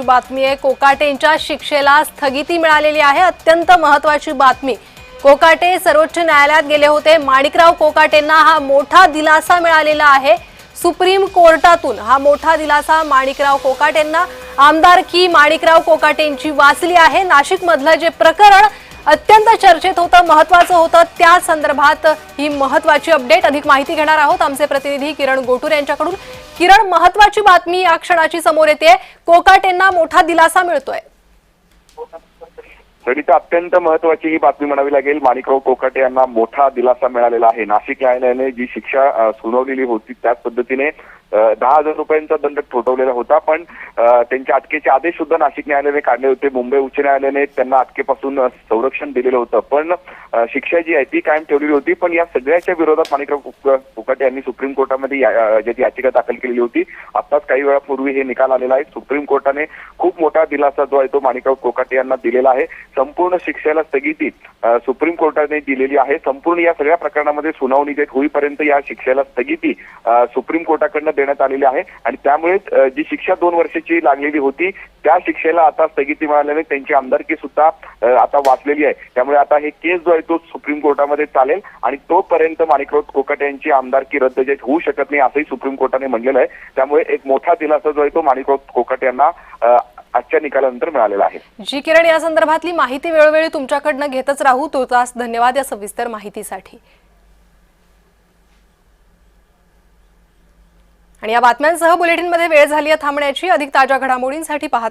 बातमी आहे। कोकाटेंच्या शिक्षेला स्थगिती मिळालेली आहे। अत्यंत महत्त्वाची बातमी। कोकाटे सर्वोच्च न्यायालयात गेले होते। माणिकराव कोकाटेंना हा मोठा दिलासा मिळालेला आहे। सुप्रीम कोर्टातून हा मोठा दिलासा माणिकराव कोकाटेंना। आमदारकी माणिकराव कोकाटेंची वाचली आहे। नाशिक मधलं जे प्रकरण अत्यंत चर्चेत होतं, महत्त्वाचं होतं, त्या संदर्भात ही महत्त्वाची अपडेट। अधिक माहिती घेणार आहोत आमचे प्रतिनिधी किरण गोटूर यांच्याकडून। किरण, महत्त्वाची बातमी या क्षणाची समोर येते। कोकाटेंना मोठा दिलासा मिळतोय। सरिता, अत्यंत महत्त्वाची ही बातमी म्हणावी लागेल। माणिकराव कोकाटे यांना मोठा दिलासा मिळालेला आहे। नाशिक न्यायालयाने जी शिक्षा सुनावलेली होती त्याच पद्धतीने 10,000 रुपयांचा दंड ठोठावलेला होता, पण त्यांच्या अटकेचे आदेश सुद्धा नाशिक न्यायालयाने काढले होते। मुंबई उच्च न्यायालयाने त्यांना अटकेपासून संरक्षण दिलेलं होतं, पण शिक्षा जी आहे ती कायम ठेवलेली होती। पण या सगळ्याच्या विरोधात माणिकराव कोकाटे यांनी सुप्रीम कोर्टामध्ये याचिका दाखल केलेली होती। आताच काही वेळापूर्वी हे निकाल आलेला आहे। सुप्रीम कोर्टाने खूप मोठा दिलासा जो आहे तो माणिकराव कोकाटे यांना दिलेला आहे। संपूर्ण शिक्षेला स्थगिती सुप्रीम कोर्टाने दिलेली आहे। संपूर्ण या सगळ्या प्रकरणामध्ये सुनावणी होईपर्यंत या शिक्षेला स्थगिती सुप्रीम कोर्टाकडून देण्यात आलेली आहे आणि त्यामुळे जी शिक्षा 2 वर्षाची लागलेली होती त्या शिक्षेला आता स्थगिती मिळाल्याने त्यांची आमदारकी सुद्धा आता वाचलेली आहे। त्यामुळे आता हे केस जो आहे तो सुप्रीम कोर्टामध्ये चालेल आणि तोपर्यंत माणिकराव कोकाटे यांची आमदारकी रद्द होऊ शकत नाही असंही सुप्रीम कोर्टाने म्हणलेलं आहे। त्यामुळे एक मोठा दिलासा जो आहे तो माणिकराव कोकाटे यांना आजच्या निकालानंतर मिळालेला आहे। जी किरण, या संदर्भातली माहिती वेळोवेळी तुमच्याकडनं घेतच राहू। तुर्तास धन्यवाद या सविस्तर माहितीसाठी। आणि या बातम्यांसह बुलेटिनमध्ये वेळ झाली आहे थांबण्याची। अधिक ताज्या घडामोडींसाठी पाहत